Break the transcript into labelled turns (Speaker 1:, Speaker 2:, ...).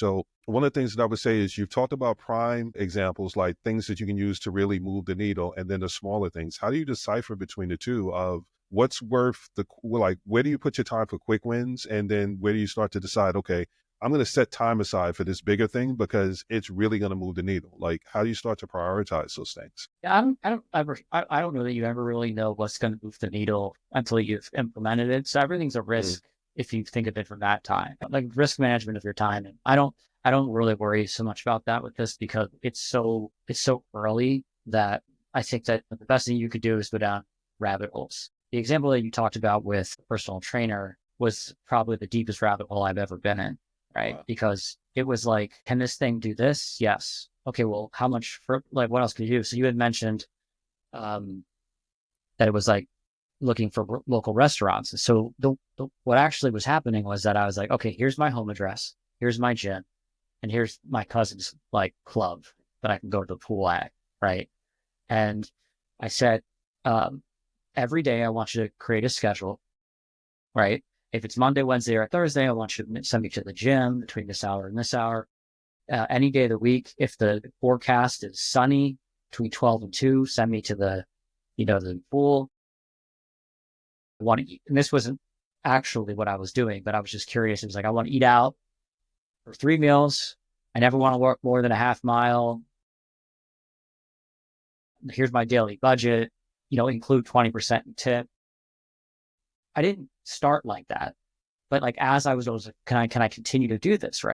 Speaker 1: So one of the things that I would say is you've talked about prime examples, like things that you can use to really move the needle, and then the smaller things. How do you decipher between the two of what's worth like, where do you put your time for quick wins? And then where do you start to decide, okay, I'm going to set time aside for this bigger thing because it's really going to move the needle. Like, how do you start to prioritize those things?
Speaker 2: Yeah, I don't know that you ever really know what's going to move the needle until you've implemented it. So everything's a
Speaker 1: Mm,
Speaker 2: risk if you think of it from that time, like risk management of your time. And I don't really worry so much about that with this because it's so early that I think that the best thing you could do is go down rabbit holes. The example that you talked about with a personal trainer was probably the deepest rabbit hole I've ever been in, right?
Speaker 1: wow.
Speaker 2: Because it was like, can this thing do this? Yes. Okay, well, how much for, like, what else can you do? So you had mentioned um, that it was like looking for local restaurants. So what actually was happening was that I was like, okay, here's my home address, here's my gym, and here's my cousin's like club that I can go to the pool at, right? And I said, um, every day I want you to create a schedule, right? If it's Monday, Wednesday, or Thursday, I want you to send me to the gym between this hour and this hour. Any day of the week, if the forecast is sunny between 12 and 2, send me to the pool. I want to eat. And this wasn't actually what I was doing, but I was just curious. It was like, I want to eat out for 3 meals. I never want to work more than a half mile. Here's my daily budget, include 20% in tip. I didn't start like that, but like, as I was can I continue to do this? Right.